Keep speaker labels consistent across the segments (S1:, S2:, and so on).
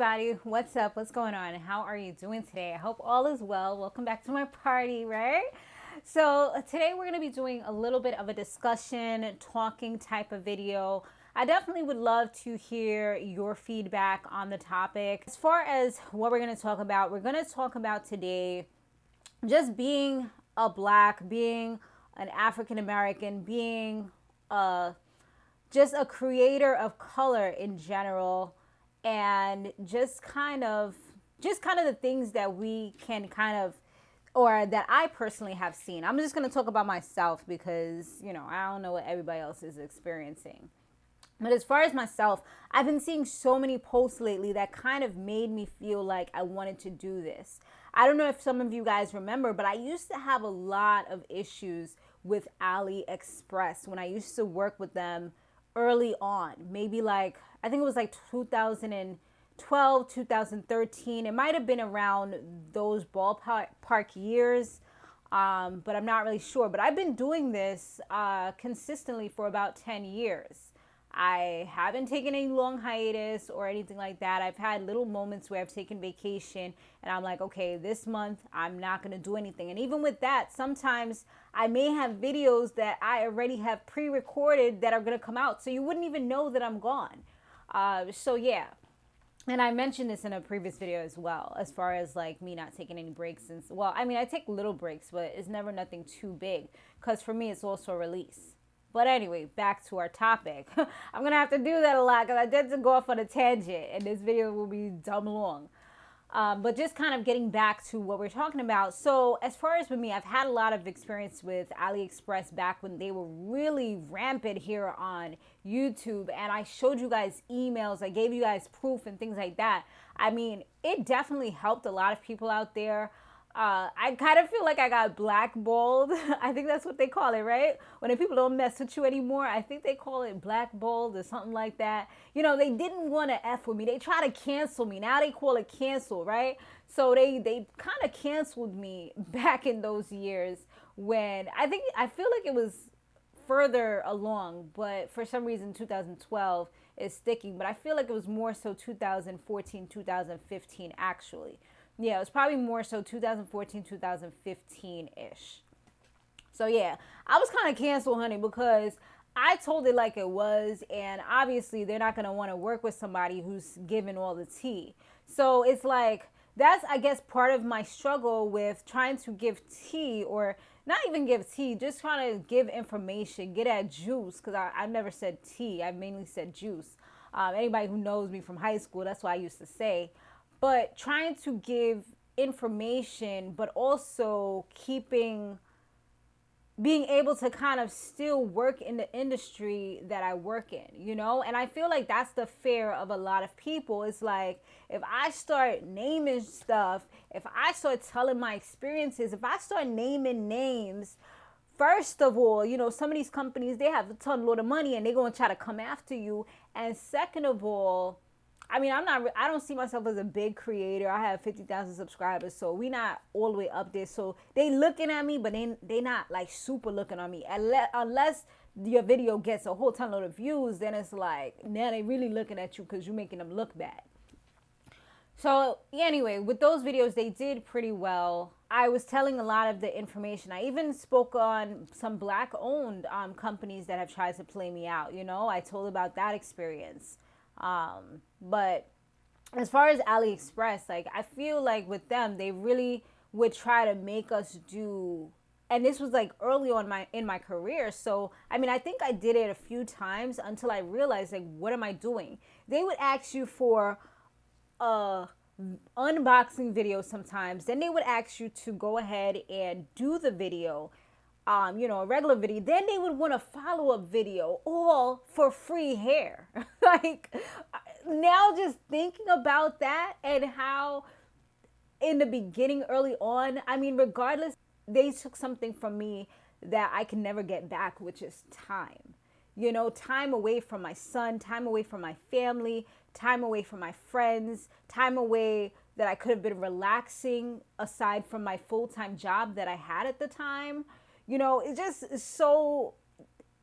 S1: everybody, what's up, what's going on, how are you doing today? I hope all is well. Welcome back to my party, right? So today we're going to be doing a little bit of a discussion, talking type of video. I definitely would love to hear your feedback on the topic. As far as what we're going to talk about, today just being a black, being an African American, being just a creator of color in general, and just kind of the things that we can or that I personally have seen. I'm just going to talk about myself because, I don't know what everybody else is experiencing. But as far as myself, I've been seeing so many posts lately that kind of made me feel like I wanted to do this. I don't know if some of you guys remember, but I used to have a lot of issues with AliExpress when I used to work with them early on. Maybe I think it was 2012, 2013. It might have been around those ballpark years, but I'm not really sure. But I've been doing this consistently for about 10 years. I haven't taken any long hiatus or anything like that. I've had little moments where I've taken vacation and I'm like, okay, this month I'm not going to do anything. And even with that, sometimes I may have videos that I already have pre-recorded that are going to come out. So you wouldn't even know that I'm gone. So yeah. And I mentioned this in a previous video as well, as far as me not taking any breaks. I take little breaks, but it's never nothing too big because for me, it's also a release. But anyway, back to our topic. I'm going to have to do that a lot because I did to go off on a tangent and this video will be dumb long. But just kind of getting back to what we're talking about. So as far as with me, I've had a lot of experience with AliExpress back when they were really rampant here on YouTube. And I showed you guys emails. I gave you guys proof and things like that. I mean, it definitely helped a lot of people out there. I kind of feel like I got blackballed. I think that's what they call it, right? When people don't mess with you anymore, I think they call it blackballed or something like that. They didn't want to F with me. They try to cancel me. Now they call it cancel, right? So they kind of canceled me back in those years when I feel like it was further along, but for some reason 2012 is sticking. But I feel like it was more so 2014, 2015 actually. Yeah, it was probably more so 2014, 2015-ish. So yeah, I was kind of canceled, honey, because I told it like it was, and obviously they're not going to want to work with somebody who's giving all the tea. So it's that's, I guess, part of my struggle with trying to give tea, or not even give tea, just trying to give information, get at juice, because I never said tea. I mainly said juice. Anybody who knows me from high school, that's what I used to say. But trying to give information, but also being able to kind of still work in the industry that I work in, And I feel like that's the fear of a lot of people. It's if I start naming stuff, if I start telling my experiences, if I start naming names, first of all, some of these companies, they have a ton of money and they're going to try to come after you. And second of all, I don't see myself as a big creator. I have 50,000 subscribers, so we not all the way up there. So they looking at me, but they not super looking on me. Unless your video gets a whole ton of views, then it's now they really looking at you because you're making them look bad. So anyway, with those videos, they did pretty well. I was telling a lot of the information. I even spoke on some black-owned companies that have tried to play me out. I told about that experience. But as far as AliExpress, I feel like with them, they really would try to make us do, and this was early on in my career. So, I think I did it a few times until I realized, what am I doing? They would ask you for a unboxing video sometimes. Then they would ask you to go ahead and do the video, a regular video. Then they would want a follow-up video, all for free hair. Now just thinking about that and how in the beginning, early on, regardless, they took something from me that I can never get back, which is time. Time away from my son, time away from my family, time away from my friends, time away that I could have been relaxing aside from my full-time job that I had at the time. It just is so,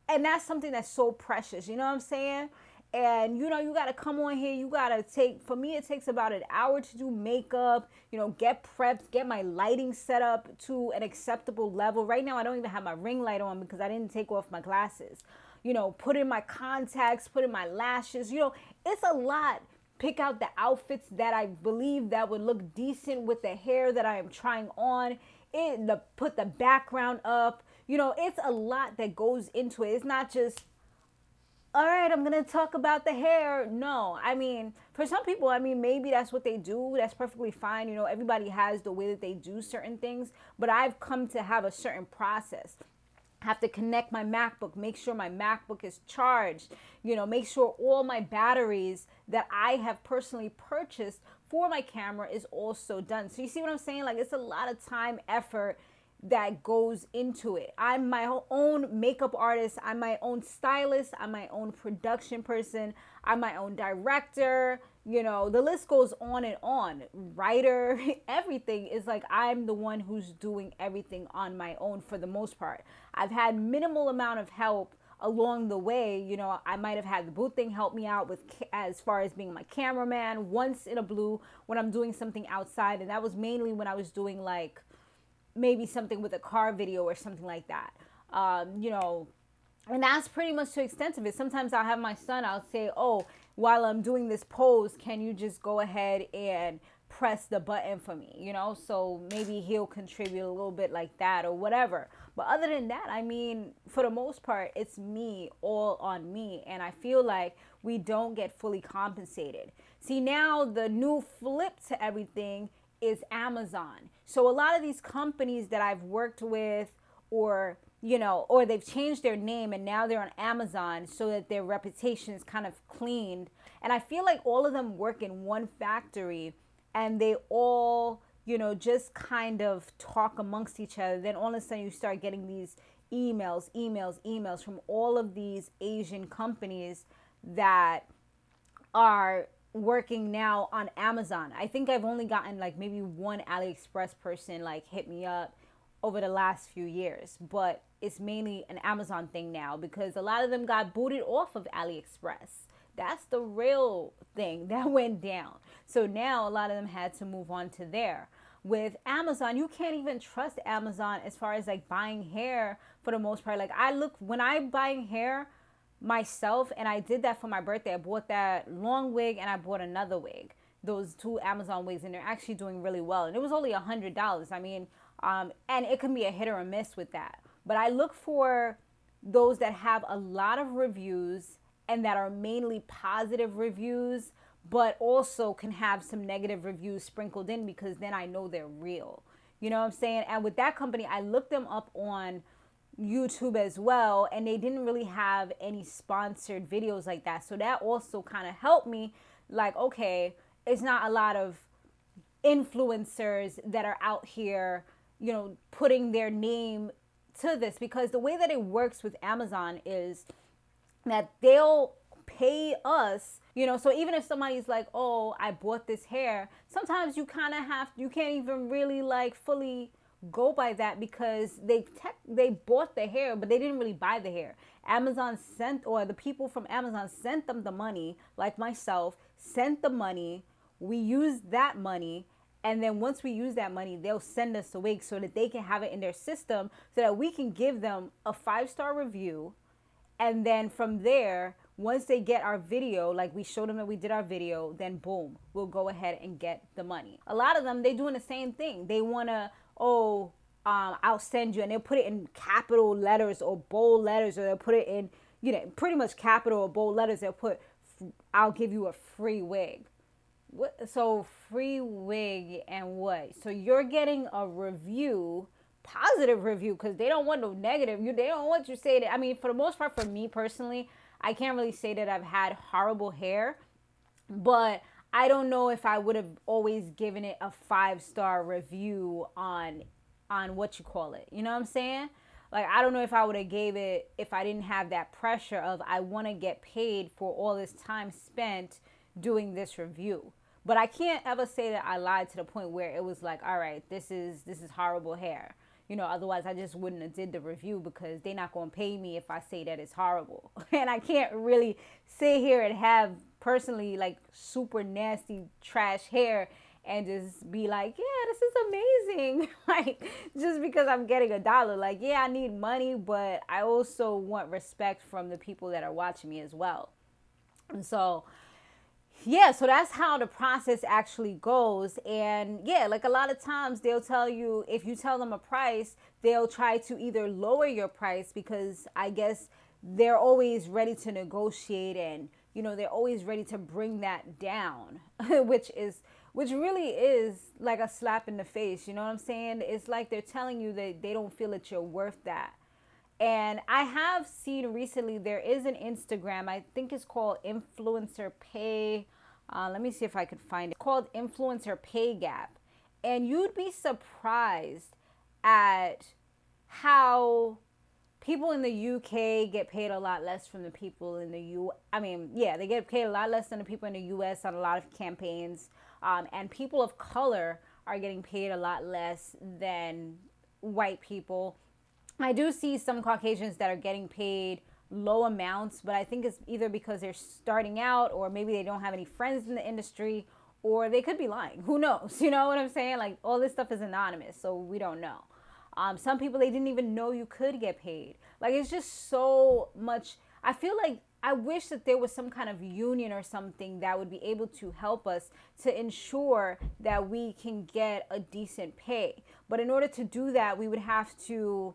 S1: and that's something that's so precious, you know what I'm saying? And you know, you got to come on here, you got to take, for me it takes about an hour to do makeup, you know, get prepped, get my lighting set up to an acceptable level. Right now I don't even have my ring light on because I didn't take off my glasses. You know, put in my contacts, put in my lashes, you know, it's a lot. Pick out the outfits that I believe that would look decent with the hair that I am trying on. Put the background up. You know, it's a lot that goes into it. It's not just, all right, I'm going to talk about the hair. No, I mean, for some people, I mean, maybe that's what they do. That's perfectly fine. You know, everybody has the way that they do certain things, but I've come to have a certain process. I have to connect my MacBook, make sure my MacBook is charged, you know, make sure all my batteries that I have personally purchased for my camera is also done. So you see what I'm saying? Like, it's a lot of time, effort that goes into it. I'm my own makeup artist. I'm my own stylist. I'm my own production person. I'm my own director. You know, the list goes on and on. Writer, everything is like I'm the one who's doing everything on my own for the most part. I've had minimal amount of help along the way. You know, I might have had the booth thing help me out with as far as being my cameraman once in a blue when I'm doing something outside. And that was mainly when I was doing like maybe something with a car video or something like that. You know, and that's pretty much the extent of it. Sometimes I'll have my son, I'll say, oh, while I'm doing this pose, can you just go ahead and press the button for me? You know, so maybe he'll contribute a little bit like that or whatever. But other than that, I mean, for the most part, it's me, all on me. And I feel like we don't get fully compensated. See, now the new flip to everything is Amazon. So a lot of these companies that I've worked with, or you know, or they've changed their name and now they're on Amazon so that their reputation is kind of cleaned. And I feel like all of them work in one factory and they all, you know, just kind of talk amongst each other. Then all of a sudden you start getting these emails from all of these Asian companies that are working now on Amazon. I think I've only gotten like maybe one AliExpress person like hit me up over the last few years, but it's mainly an Amazon thing now because a lot of them got booted off of AliExpress. That's the real thing that went down. So now a lot of them had to move on to there. With Amazon, you can't even trust Amazon as far as like buying hair for the most part. Like when I'm buying hair myself, and I did that for my birthday, I bought that long wig and I bought another wig, those two Amazon wigs, and they're actually doing really well. And it was only $100. I mean, and it can be a hit or a miss with that. But I look for those that have a lot of reviews and that are mainly positive reviews, but also can have some negative reviews sprinkled in because then I know they're real. You know what I'm saying? And with that company, I looked them up on YouTube as well, and they didn't really have any sponsored videos like that. So that also kind of helped me, like, okay, it's not a lot of influencers that are out here, you know, putting their name to this, because the way that it works with Amazon is that they'll pay us, you know. So even if somebody's like, oh, I bought this hair, sometimes you kind of you can't even really like fully go by that because they bought the hair, but they didn't really buy the hair. Amazon sent, or the people from Amazon sent them the money, like myself, sent the money. We used that money. And then once we use that money, they'll send us a wig so that they can have it in their system so that we can give them a 5-star review. And then from there, once they get our video, like we showed them that we did our video, then boom, we'll go ahead and get the money. A lot of them, they doing the same thing. They want to, I'll send you, and they'll put it in capital letters or bold letters, or they'll put it in, you know, pretty much capital or bold letters. They'll put, I'll give you a free wig. What? So free wig and what? So you're getting a review, positive review, because they don't want no negative. They don't want you to say that. I mean, for the most part, for me personally, I can't really say that I've had horrible hair, but I don't know if I would have always given it a 5-star review on what you call it. You know what I'm saying? Like, I don't know if I would have gave it if I didn't have that pressure of I want to get paid for all this time spent doing this review. But I can't ever say that I lied to the point where it was like, all right, this is horrible hair. You know, otherwise I just wouldn't have did the review, because they're not going to pay me if I say that it's horrible. And I can't really sit here and have personally like super nasty trash hair and just be like, yeah, this is amazing. Like, just because I'm getting $1. Like, yeah, I need money, but I also want respect from the people that are watching me as well. And so, yeah, so that's how the process actually goes. And yeah, like a lot of times they'll tell you, if you tell them a price, they'll try to either lower your price, because I guess they're always ready to negotiate, and, you know, they're always ready to bring that down, which really is like a slap in the face. You know what I'm saying? It's like they're telling you that they don't feel that you're worth that. And I have seen recently, there is an Instagram, I think it's called Influencer Pay. Let me see if I could find it. It's called Influencer Pay Gap. And you'd be surprised at how people in the UK get paid a lot less from the people in the they get paid a lot less than the people in the US on a lot of campaigns. And people of color are getting paid a lot less than white people. I do see some Caucasians that are getting paid low amounts, but I think it's either because they're starting out, or maybe they don't have any friends in the industry, or they could be lying. Who knows? You know what I'm saying? Like, all this stuff is anonymous, so we don't know. Some people, they didn't even know you could get paid. Like, it's just so much. I feel like I wish that there was some kind of union or something that would be able to help us to ensure that we can get a decent pay. But in order to do that, we would have to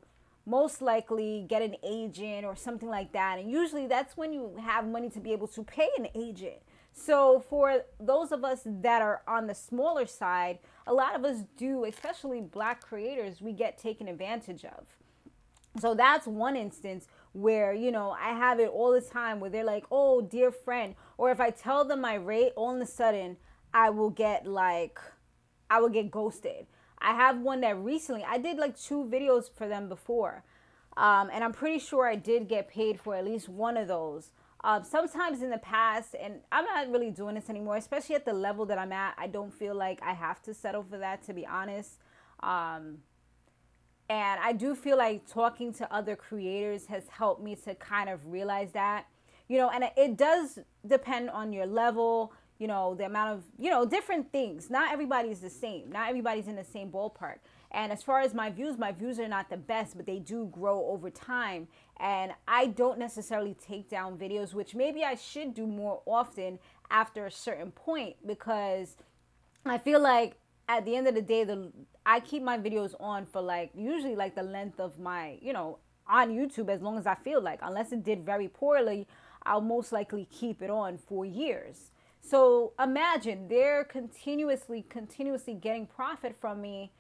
S1: most likely get an agent or something like that. And usually that's when you have money to be able to pay an agent. So for those of us that are on the smaller side, a lot of us do, especially Black creators, we get taken advantage of. So that's one instance where, you know, I have it all the time where they're like, oh, dear friend. Or if I tell them my rate, all of a sudden I will get ghosted. I have one that recently, I did like 2 videos for them before. And I'm pretty sure I did get paid for at least one of those. Sometimes in the past, and I'm not really doing this anymore, especially at the level that I'm at, I don't feel like I have to settle for that, to be honest. And I do feel like talking to other creators has helped me to kind of realize that, you know, and it does depend on your level, you know, the amount of, you know, different things. Not everybody's the same. Not everybody's in the same ballpark. And as far as my views are not the best, but they do grow over time. And I don't necessarily take down videos, which maybe I should do more often after a certain point, because I feel like at the end of the day, I keep my videos on for like, usually like the length of my, you know, on YouTube, as long as I feel like. Unless it did very poorly, I'll most likely keep it on for years. So imagine they're continuously getting profit from me,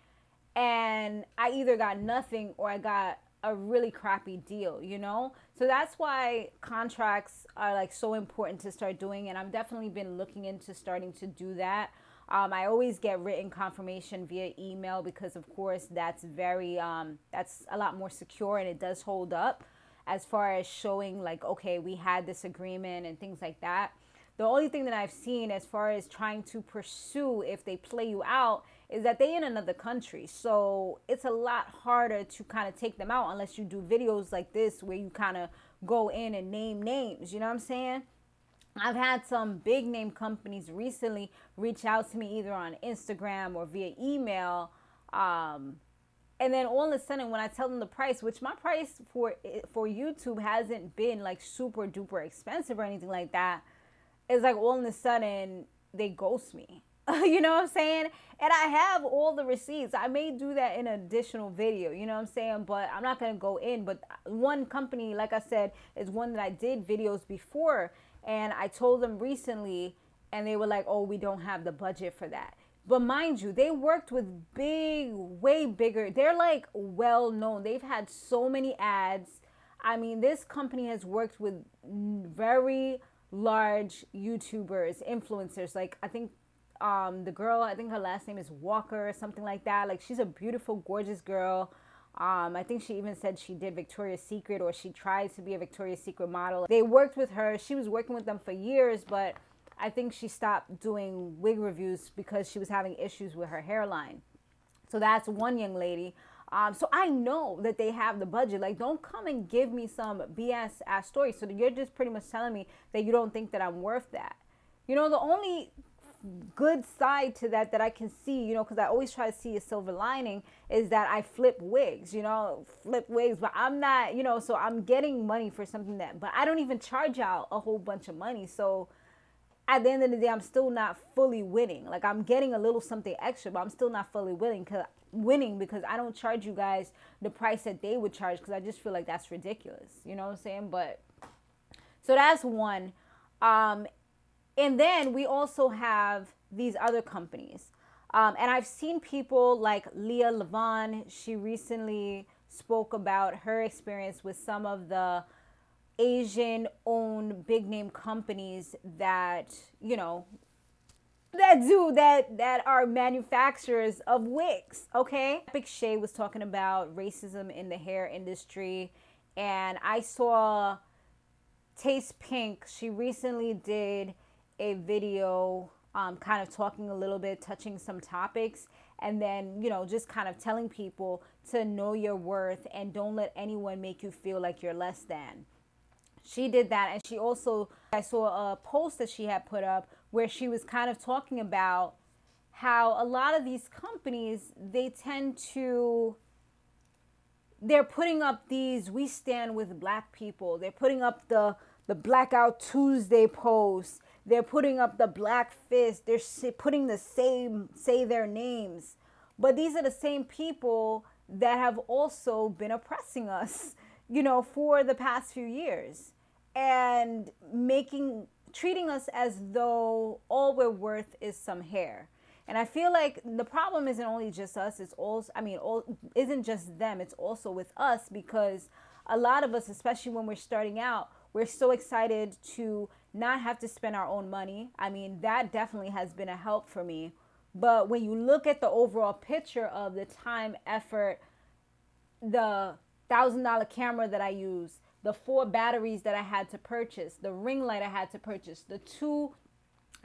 S1: and I either got nothing or I got a really crappy deal, you know? So that's why contracts are like so important to start doing, and I've definitely been looking into starting to do that. I always get written confirmation via email, because of course that's that's a lot more secure, and it does hold up as far as showing like, okay, we had this agreement and things like that. The only thing that I've seen as far as trying to pursue if they play you out is that they in another country. So it's a lot harder to kind of take them out unless you do videos like this where you kind of go in and name names. You know what I'm saying? I've had some big name companies recently reach out to me either on Instagram or via email. And then all of a sudden when I tell them the price, which my price for YouTube hasn't been like super duper expensive or anything like that, it's like all of a sudden they ghost me. You know what I'm saying? And I have all the receipts. I may do that in an additional video, you know what I'm saying? But I'm not going to go in. But one company, like I said, is one that I did videos before. And I told them recently, and they were like, oh, we don't have the budget for that. But mind you, they worked with way bigger. They're like well known. They've had so many ads. I mean, this company has worked with very large YouTubers, influencers. Like, I think the girl, I think her last name is Walker or something like that. Like, she's a beautiful, gorgeous girl. I think she even said she did Victoria's Secret, or she tried to be a Victoria's Secret model. They worked with her. She was working with them for years, but I think she stopped doing wig reviews because she was having issues with her hairline. So that's one young lady. So I know that they have the budget. Like, don't come and give me some BS ass story. So you're just pretty much telling me that you don't think that I'm worth that. The only good side to that I can see, because I always try to see a silver lining, is that I flip wigs, but I'm not, so I'm getting money for something but I don't even charge out a whole bunch of money. So at the end of the day, I'm still not fully winning. Like, I'm getting a little something extra, but I'm still not fully winning because I don't charge you guys the price that they would charge, because I just feel like that's ridiculous. You know what I'm saying? But so that's one. And then we also have these other companies. And I've seen people like Leah Levon. She recently spoke about her experience with some of the Asian-owned big-name companies that, that are manufacturers of wigs, okay? Big Shay was talking about racism in the hair industry, and I saw Taste Pink. She recently did a video kind of talking a little bit, touching some topics, and then, just kind of telling people to know your worth and don't let anyone make you feel like you're less than. She did that, and she also, I saw a post that she had put up where she was kind of talking about how a lot of these companies, they're putting up these "we stand with black people." They're putting up the Blackout Tuesday posts. They're putting up the Black Fist. They're putting the same, say their names. But these are the same people that have also been oppressing us, for the past few years, and treating us as though all we're worth is some hair. And I feel like the problem isn't only just us. It's also, isn't just them. It's also with us, because a lot of us, especially when we're starting out, we're so excited to not have to spend our own money. That definitely has been a help for me. But when you look at the overall picture of the time, effort, the $1,000 camera that I use, the 4 batteries that I had to purchase, the ring light I had to purchase, the 2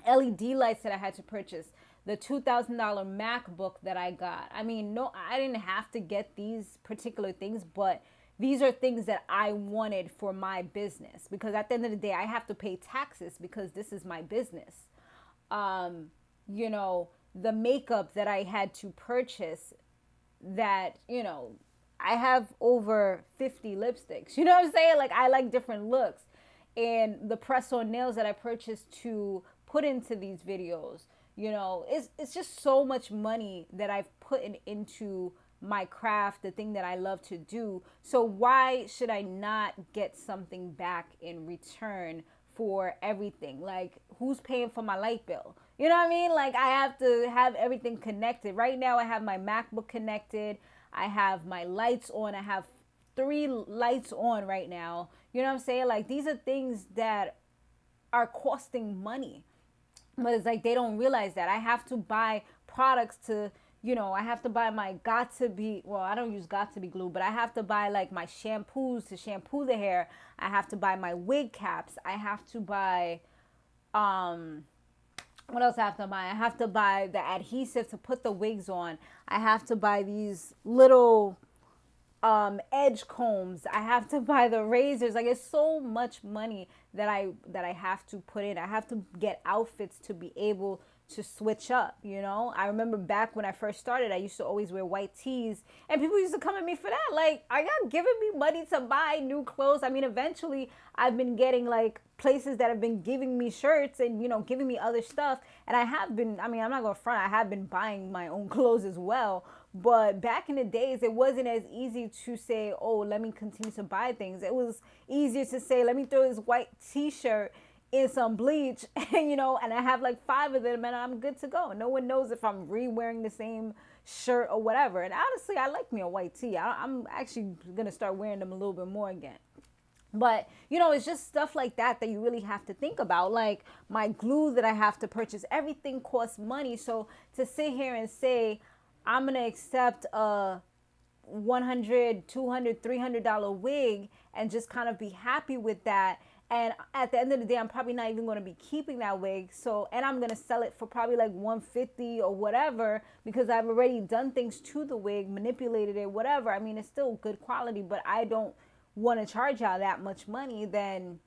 S1: LED lights that I had to purchase, the $2,000 MacBook that I got. No, I didn't have to get these particular things, but these are things that I wanted for my business, because at the end of the day, I have to pay taxes because this is my business. The makeup that I had to purchase, that, I have over 50 lipsticks. You know what I'm saying? Like, I like different looks. And the press-on nails that I purchased to put into these videos, it's just so much money that I've put into my craft, the thing that I love to do. So why should I not get something back in return for everything? Like, who's paying for my light bill? You know what I mean? Like, I have to have everything connected. Right now, I have my MacBook connected. I have my lights on. I have 3 lights on right now. You know what I'm saying? Like, these are things that are costing money. But it's like they don't realize that. I have to buy products to, I have to buy my I don't use Got2b glue, but I have to buy like my shampoos to shampoo the hair. I have to buy my wig caps. I have to buy, what else I have to buy? I have to buy the adhesive to put the wigs on. I have to buy these little edge combs. I have to buy the razors. Like, it's so much money that I have to put in. I have to get outfits to be able to switch up, I remember back when I first started, I used to always wear white tees, and people used to come at me for that. Like, are y'all giving me money to buy new clothes? Eventually I've been getting like places that have been giving me shirts and, giving me other stuff. And I have been, I'm not gonna front, I have been buying my own clothes as well. But back in the days, it wasn't as easy to say, oh, let me continue to buy things. It was easier to say, let me throw this white t-shirt in some bleach, and I have like 5 of them and I'm good to go. No one knows if I'm re-wearing the same shirt or whatever. And honestly, I like me a white tee. I'm actually going to start wearing them a little bit more again. But, it's just stuff like that you really have to think about. Like my glue that I have to purchase, everything costs money. So to sit here and say, I'm going to accept a $100, $200, $300 wig and just kind of be happy with that, And at the end of the day, I'm probably not even going to be keeping that wig. So, and I'm going to sell it for probably like 150 or whatever, because I've already done things to the wig, manipulated it, whatever. I mean, it's still good quality, but I don't want to charge y'all that much money. Then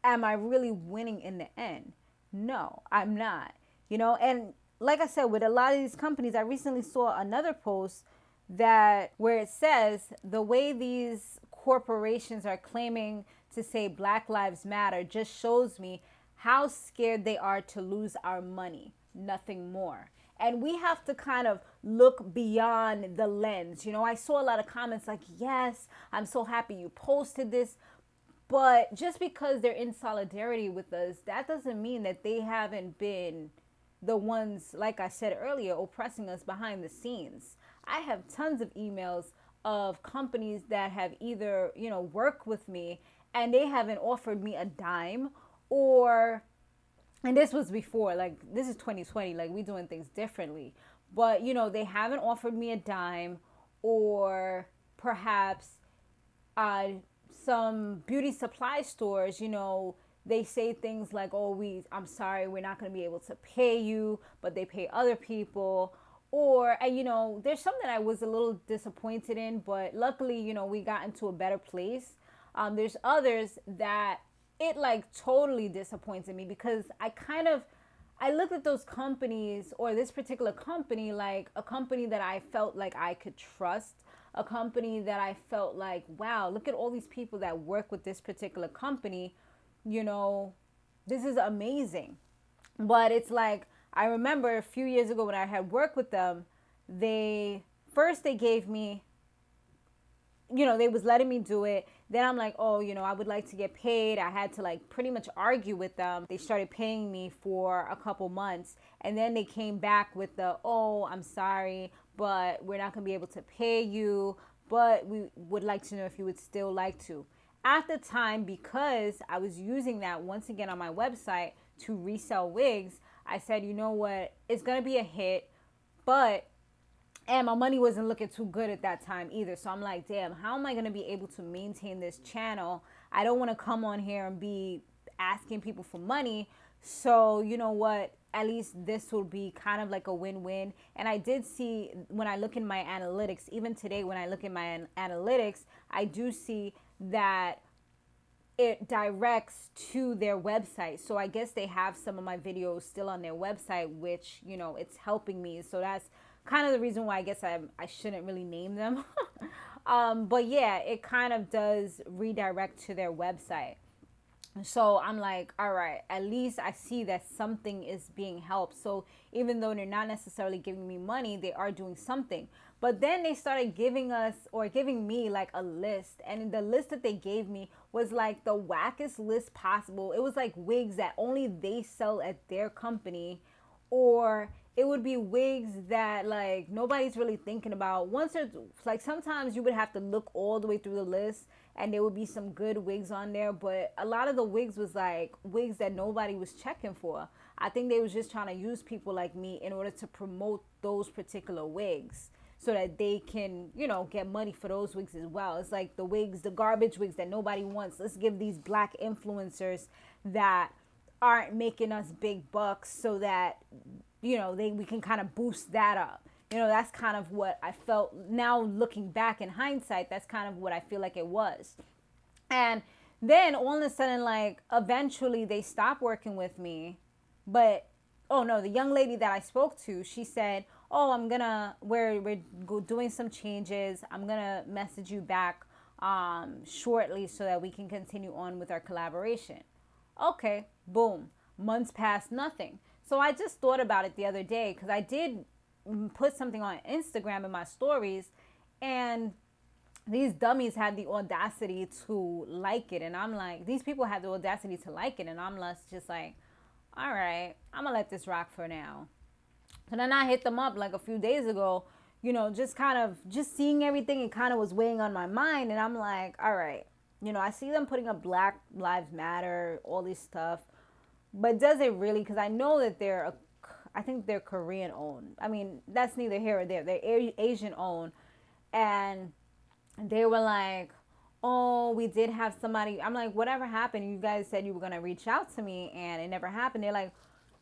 S1: am I really winning in the end? No, I'm not. And like I said, with a lot of these companies, I recently saw another post that where it says the way these corporations are claiming to say Black Lives Matter just shows me how scared they are to lose our money, nothing more. And we have to kind of look beyond the lens. I saw a lot of comments like, yes, I'm so happy you posted this. But just because they're in solidarity with us, that doesn't mean that they haven't been the ones, like I said earlier, oppressing us behind the scenes. I have tons of emails of companies that have either, worked with me and they haven't offered me a dime, or, and this was before, like this is 2020, like we doing things differently. But, they haven't offered me a dime, or perhaps some beauty supply stores, they say things like, oh, I'm sorry, we're not going to be able to pay you, but they pay other people. Or, there's something I was a little disappointed in, but luckily, we got into a better place. There's others that it like totally disappointed me, because I looked at those companies, or this particular company, like a company that I felt like I could trust, a company that I felt like, wow, look at all these people that work with this particular company. This is amazing. But it's like, I remember a few years ago when I had worked with them, they gave me, they was letting me do it. Then I'm like, oh, I would like to get paid. I had to like pretty much argue with them. They started paying me for a couple months. And then they came back with oh, I'm sorry, but we're not going to be able to pay you. But we would like to know if you would still like to. At the time, because I was using that once again on my website to resell wigs, I said, you know what, it's going to be a hit, and my money wasn't looking too good at that time either. So I'm like, damn, how am I going to be able to maintain this channel? I don't want to come on here and be asking people for money. So you know what, at least this will be kind of like a win-win. And I did see, when I look in my analytics, even today when I look in my analytics, I do see that it directs to their website. So I guess they have some of my videos still on their website, which, it's helping me. So that's kind of the reason why I guess I shouldn't really name them. But yeah, it kind of does redirect to their website. So I'm like, all right, at least I see that something is being helped. So even though they're not necessarily giving me money, they are doing something. But then they started giving me like a list. And the list that they gave me was like the wackest list possible. It was like wigs that only they sell at their company, or it would be wigs that like nobody's really thinking about. Like sometimes you would have to look all the way through the list and there would be some good wigs on there, but a lot of the wigs was like wigs that nobody was checking for. I think they was just trying to use people like me in order to promote those particular wigs, so that they can, get money for those wigs as well. It's like the garbage wigs that nobody wants. Let's give these black influencers that aren't making us big bucks, so that, we can kind of boost that up. That's kind of what I felt. Now looking back in hindsight, that's kind of what I feel like it was. And then all of a sudden, like, eventually they stopped working with me. But, oh no, the young lady that I spoke to, she said, oh, we're doing some changes. I'm going to message you back shortly so that we can continue on with our collaboration. Okay, boom. Months passed, nothing. So I just thought about it the other day, because I did put something on Instagram in my stories, and these dummies had the audacity to like it. And I'm like, these people had the audacity to like it. And I'm just like, all right, I'm going to let this rock for now. And then I hit them up like a few days ago, just seeing everything. It kind of was weighing on my mind. And I'm like, all right, I see them putting up Black Lives Matter, all this stuff. But does it really? Because I know that I think they're Korean owned. I mean, that's neither here or there. They're Asian owned. And they were like, oh, we did have somebody. I'm like, whatever happened? You guys said you were going to reach out to me and it never happened. They're like,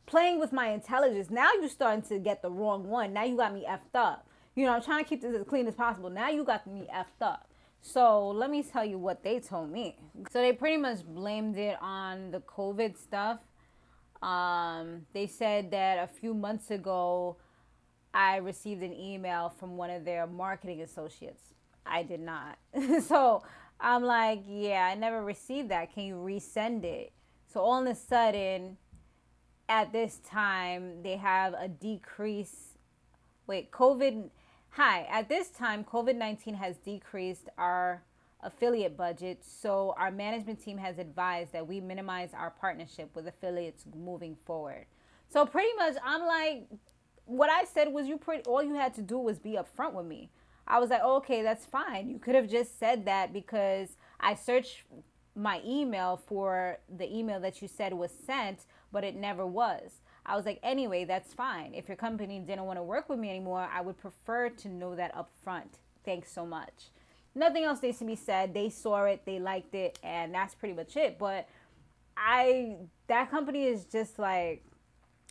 S1: playing with my intelligence. Now you're starting to get the wrong one. Now you got me effed up. I'm trying to keep this as clean as possible. Now you got me effed up. So let me tell you what they told me. So they pretty much blamed it on the COVID stuff. They said that a few months ago, I received an email from one of their marketing associates. I did not. So I'm like, yeah, I never received that. Can you resend it? So all of a sudden, at this time, they have a decrease. Wait, at this time, COVID-19 has decreased our affiliate budget. So our management team has advised that we minimize our partnership with affiliates moving forward. So pretty much, I'm like, what I said was all you had to do was be upfront with me. I was like, oh, okay, that's fine. You could have just said that because I searched my email for the email that you said was sent, but it never was. I was like, anyway, that's fine. If your company didn't want to work with me anymore, I would prefer to know that up front. Thanks so much. Nothing else needs to be said. They saw it, they liked it, and that's pretty much it. But that company is just like,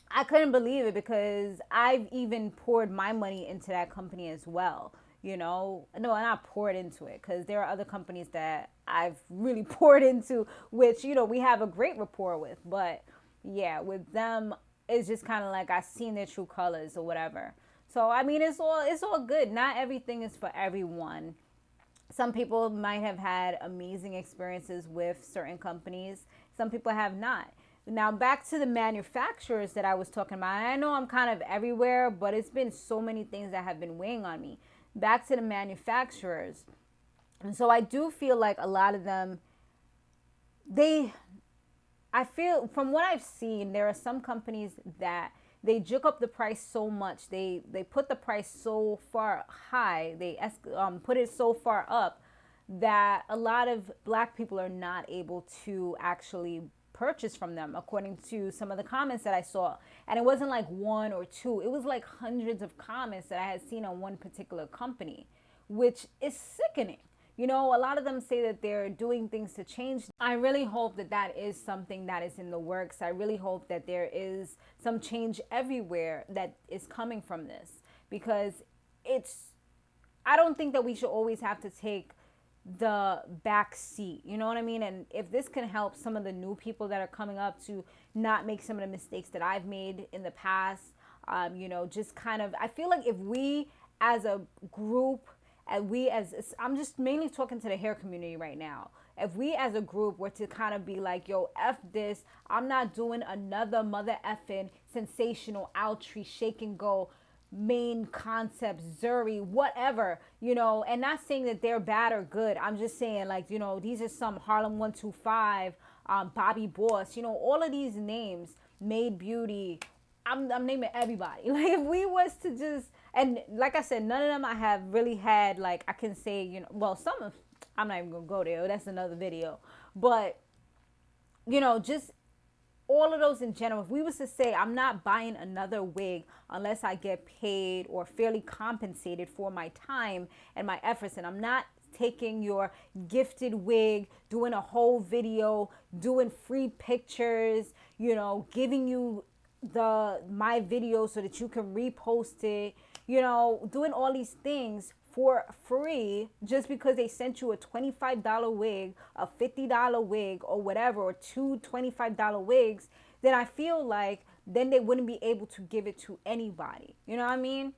S1: I couldn't believe it because I've even poured my money into that company as well. No, not poured into it because there are other companies that I've really poured into, which, we have a great rapport with. But yeah, with them, it's just kind of like I've seen their true colors or whatever. So, I mean, it's all good. Not everything is for everyone. Some people might have had amazing experiences with certain companies. Some people have not. Now, back to the manufacturers that I was talking about. I know I'm kind of everywhere, but it's been so many things that have been weighing on me. Back to the manufacturers. And so I do feel like a lot of them, I feel from what I've seen, there are some companies that they juke up the price so much. They put the price so far high. They put it so far up that a lot of Black people are not able to actually purchase from them, according to some of the comments that I saw. And it wasn't like one or two. It was like hundreds of comments that I had seen on one particular company, which is sickening. A lot of them say that they're doing things to change. I really hope that that is something that is in the works. I really hope that there is some change everywhere that is coming from this, because I don't think that we should always have to take the back seat. You know what I mean? And if this can help some of the new people that are coming up to not make some of the mistakes that I've made in the past, just kind of, I feel like if we as a group, I'm just mainly talking to the hair community right now. If we as a group were to kind of be like, yo, F this, I'm not doing another mother effing sensational Outre shake and go main concept Zuri, whatever, and not saying that they're bad or good. I'm just saying, like, these are some Harlem 125, Bobbi Boss, all of these names, Mayde Beauty. I'm naming everybody. Like, if we was to just, and like I said, none of them I have really had, like, I can say, well, some of, I'm not even gonna go there. That's another video. But, just all of those in general, if we was to say, I'm not buying another wig unless I get paid or fairly compensated for my time and my efforts, and I'm not taking your gifted wig, doing a whole video, doing free pictures, giving you my video so that you can repost it, doing all these things for free just because they sent you a $25 wig, a $50 wig, or whatever, or two $25 wigs, then I feel like then they wouldn't be able to give it to anybody. You know what I mean?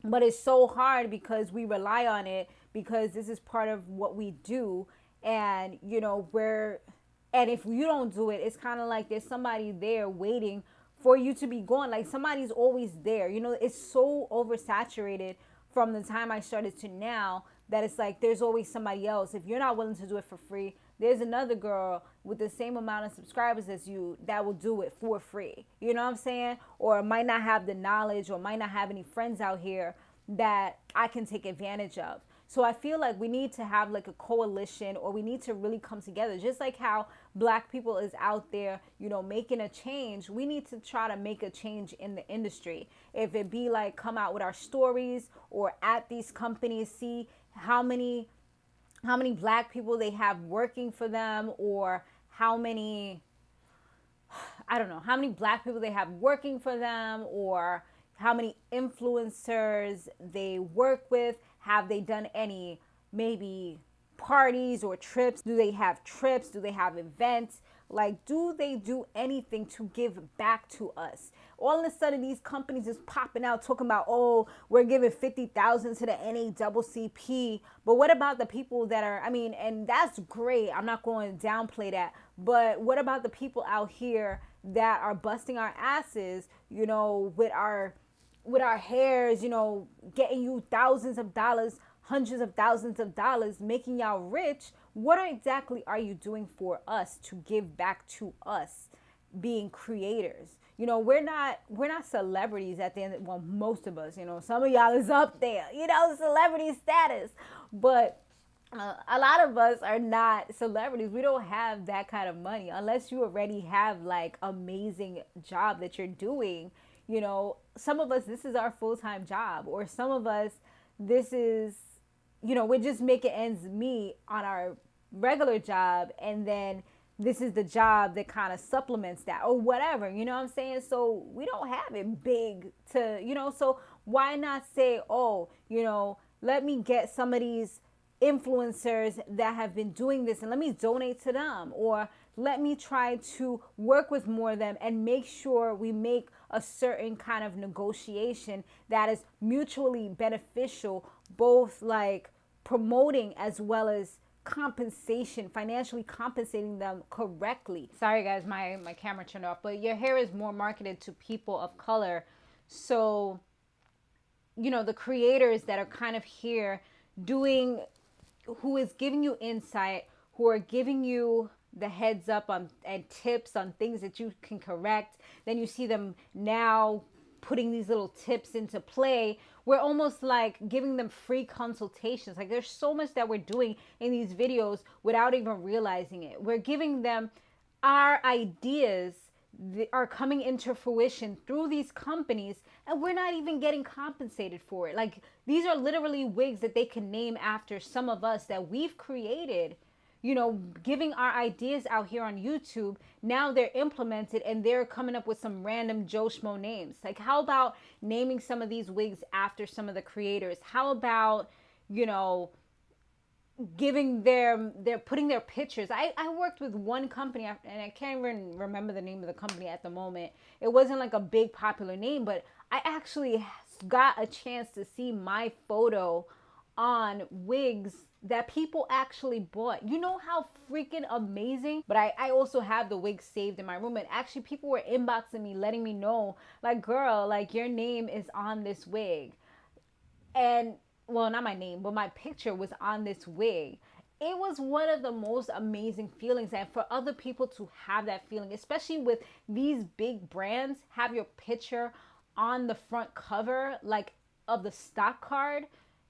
S1: But it's so hard because we rely on it, because this is part of what we do. And, and if you don't do it, it's kind of like there's somebody there waiting for you to be gone. Like, somebody's always there. It's so oversaturated from the time I started to now that it's like there's always somebody else. If you're not willing to do it for free, there's another girl with the same amount of subscribers as you that will do it for free. You know what I'm saying? Or might not have the knowledge, or might not have any friends out here that I can take advantage of. So I feel like we need to have like a coalition, or we need to really come together. Just like how Black people is out there, making a change. We need to try to make a change in the industry. If it be like come out with our stories, or at these companies, see how many black people they have working for them, or how many, I don't know, how many black people they have working for them, or how many influencers they work with. Have they done any maybe parties or trips? Do they have trips? Do they have events? Like, do they do anything to give back to us? All of a sudden, these companies is popping out talking about, oh, we're giving 50,000 to the NAACP. But what about the people that are, I mean, and that's great. I'm not going to downplay that. But what about the people out here that are busting our asses, you know, with our hairs, you know, getting you thousands of dollars, hundreds of thousands of dollars, making y'all rich? What exactly are you doing for us to give back to us, being creators? You know, we're not celebrities at the end. Well, most of us, you know, some of y'all is up there, you know, celebrity status, but a lot of us are not celebrities. We don't have that kind of money unless you already have like amazing job that you're doing. You know, some of us, this is our full-time job, or some of us, this is, you know, we're just making ends meet on our regular job, and then this is the job that kind of supplements that, or whatever, you know what I'm saying? So we don't have it big to, you know, so why not say, oh, you know, let me get some of these influencers that have been doing this and let me donate to them, or let me try to work with more of them and make sure we make a certain kind of negotiation that is mutually beneficial, both like promoting as well as compensation, financially compensating them correctly. Sorry guys, my camera turned off, but your hair is more marketed to people of color. So, you know, the creators that are kind of here doing, who is giving you insight, who are giving you the heads up on and tips on things that you can correct. Then you see them now putting these little tips into play. We're almost like giving them free consultations. Like, there's so much that we're doing in these videos without even realizing it. We're giving them our ideas that are coming into fruition through these companies, and we're not even getting compensated for it. Like, these are literally wigs that they can name after some of us that we've created, you know, giving our ideas out here on YouTube. Now they're implemented and they're coming up with some random Joe Schmo names. Like, how about naming some of these wigs after some of the creators? How about, you know, giving they're putting their pictures. I worked with one company, and I can't even remember the name of the company at the moment. It wasn't like a big popular name, but I actually got a chance to see my photo on wigs that people actually bought. You know how freaking amazing? But I also have the wigs saved in my room, and actually people were inboxing me, letting me know, like, girl, like, your name is on this wig. And, well, not my name, but my picture was on this wig. It was one of the most amazing feelings. And for other people to have that feeling, especially with these big brands, have your picture on the front cover, like, of the stock card,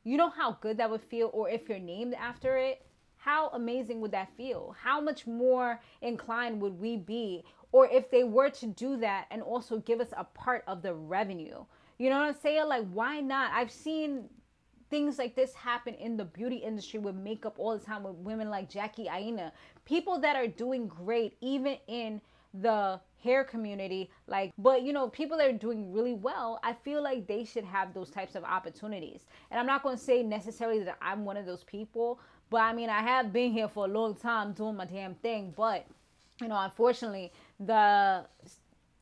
S1: you know how good that would feel? Or if you're named after it, how amazing would that feel? How much more inclined would we be? Or if they were to do that and also give us a part of the revenue. You know what I'm saying? Like, why not? I've seen things like this happen in the beauty industry with makeup all the time, with women like Jackie Aina. People that are doing great, even in the hair community, like, but you know, people that are doing really well, I feel like they should have those types of opportunities. And I'm not going to say necessarily that I'm one of those people, but I mean, I have been here for a long time doing my damn thing. But you know, unfortunately, the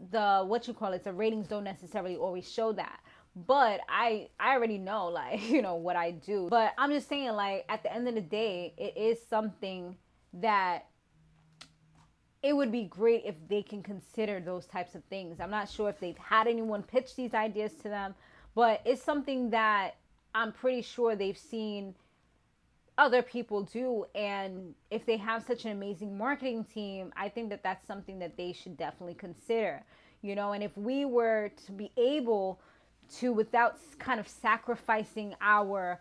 S1: what you call it, the ratings don't necessarily always show that. But I already know, like, you know, what I do. But I'm just saying, like, at the end of the day, it is something that it would be great if they can consider those types of things. I'm not sure if they've had anyone pitch these ideas to them, but it's something that I'm pretty sure they've seen other people do. And if they have such an amazing marketing team, I think that that's something that they should definitely consider, you know. And if we were to be able to, without kind of sacrificing our,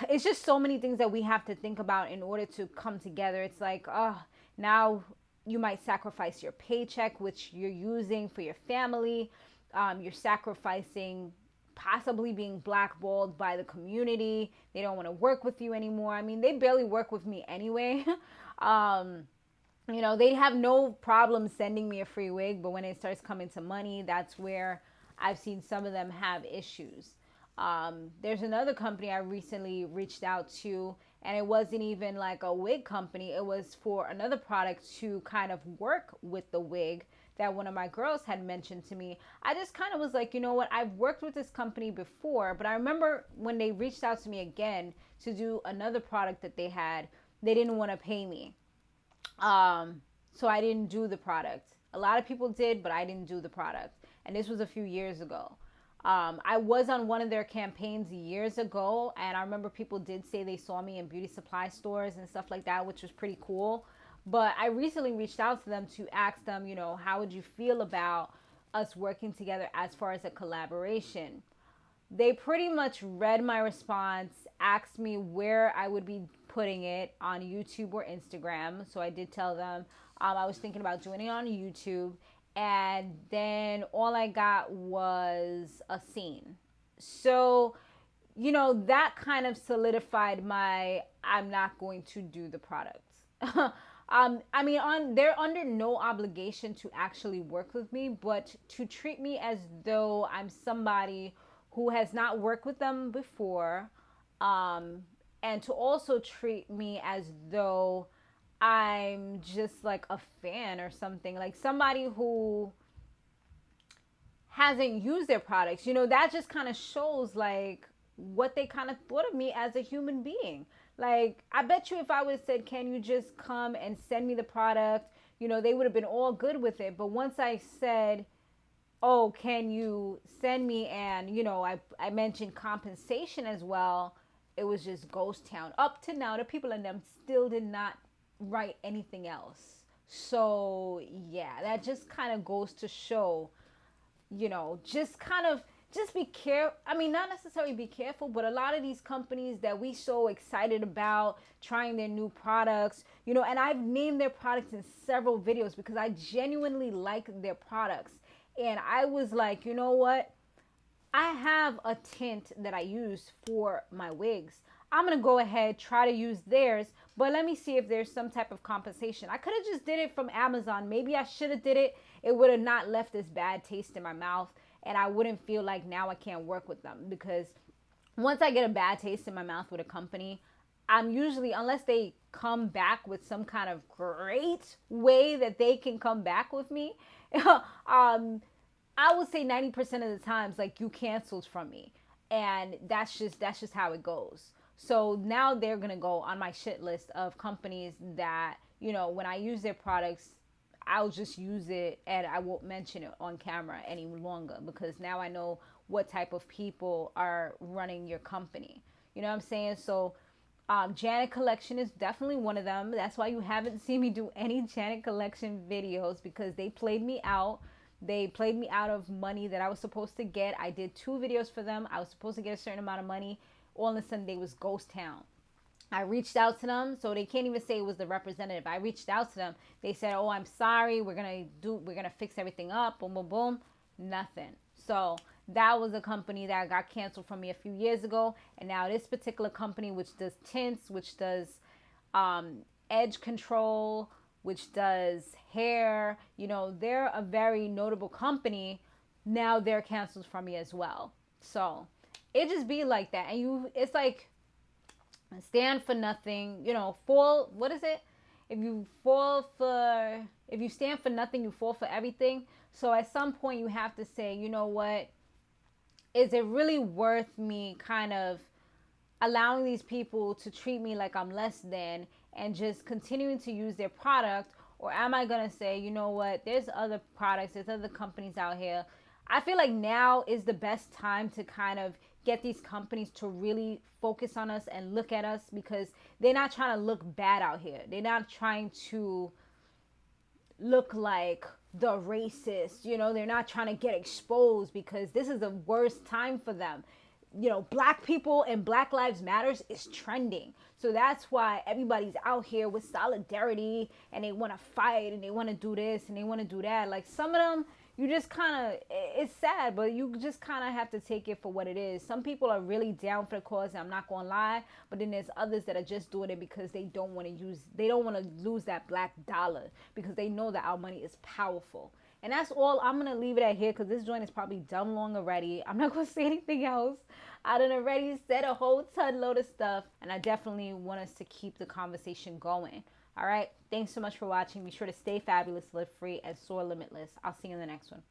S1: it's just so many things that we have to think about in order to come together. It's like, oh, now you might sacrifice your paycheck, which you're using for your family. You're sacrificing possibly being blackballed by the community. They don't want to work with you anymore. I mean, they barely work with me anyway. You know, they have no problem sending me a free wig, but when it starts coming to money, that's where I've seen some of them have issues. There's another company I recently reached out to, and it wasn't even like a wig company. It was for another product to kind of work with the wig that one of my girls had mentioned to me. I just kind of was like, you know what? I've worked with this company before, but I remember when they reached out to me again to do another product that they had, they didn't want to pay me. So I didn't do the product. A lot of people did, but I didn't do the product. And this was a few years ago. I was on one of their campaigns years ago, and I remember people did say they saw me in beauty supply stores and stuff like that, which was pretty cool. But I recently reached out to them to ask them, you know, how would you feel about us working together as far as a collaboration? They pretty much read my response, asked me where I would be putting it, on YouTube or Instagram. So I did tell them I was thinking about doing it on YouTube. And then all I got was a scene. So, you know, that kind of solidified my, I'm not going to do the product. I mean, they're under no obligation to actually work with me, but to treat me as though I'm somebody who has not worked with them before, and to also treat me as though I'm just like a fan or something, like somebody who hasn't used their products. You know, that just kind of shows like what they kind of thought of me as a human being. Like, I bet you if I would have said, can you just come and send me the product, you know, they would have been all good with it. But once I said, oh, can you send me, and, you know, I mentioned compensation as well, it was just ghost town. Up to now, the people in them still did not write anything else. So, yeah, that just kind of goes to show, you know, just be careful. I mean, not necessarily be careful, but a lot of these companies that we so excited about trying their new products, you know, and I've named their products in several videos because I genuinely like their products. And I was like, you know what? I have a tint that I use for my wigs. I'm going to go ahead, try to use theirs, but let me see if there's some type of compensation. I could have just did it from Amazon. Maybe I should have did it. It would have not left this bad taste in my mouth, and I wouldn't feel like now I can't work with them, because once I get a bad taste in my mouth with a company, I'm usually, unless they come back with some kind of great way that they can come back with me, I would say 90% of the times, like, you canceled from me. And that's just how it goes. So now they're going to go on my shit list of companies that, you know, when I use their products, I'll just use it and I won't mention it on camera any longer, because now I know what type of people are running your company. You know what I'm saying? So Janet Collection is definitely one of them. That's why you haven't seen me do any Janet Collection videos, because they played me out. They played me out of money that I was supposed to get. I did 2 videos for them. I was supposed to get a certain amount of money. All of a sudden, they was ghost town. I reached out to them, so they can't even say it was the representative. I reached out to them. They said, "Oh, I'm sorry. We're gonna fix everything up." Boom, boom, boom. Nothing. So that was a company that got canceled from me a few years ago, and now this particular company, which does tints, which does edge control, which does hair, you know, they're a very notable company. Now they're canceled from me as well. So it just be like that. And it's like, stand for nothing, you know, what is it? If you stand for nothing, you fall for everything. So at some point you have to say, you know what, is it really worth me kind of allowing these people to treat me like I'm less than and just continuing to use their product? Or am I going to say, you know what, there's other products, there's other companies out here. I feel like now is the best time to kind of get these companies to really focus on us and look at us, because they're not trying to look bad out here. They're not trying to look like the racist, you know, they're not trying to get exposed, because this is the worst time for them. You know, black people and Black Lives Matters is trending. So that's why everybody's out here with solidarity, and they want to fight, and they want to do this and they want to do that. Like, some of them, you just kind of, it's sad, but you just kind of have to take it for what it is. Some people are really down for the cause, and I'm not going to lie, but then there's others that are just doing it because they don't want to lose that black dollar, because they know that our money is powerful. And that's all. I'm going to leave it at here because this joint is probably dumb long already. I'm not going to say anything else. I done already said a whole ton load of stuff, and I definitely want us to keep the conversation going. All right. Thanks so much for watching. Be sure to stay fabulous, live free, and soar limitless. I'll see you in the next one.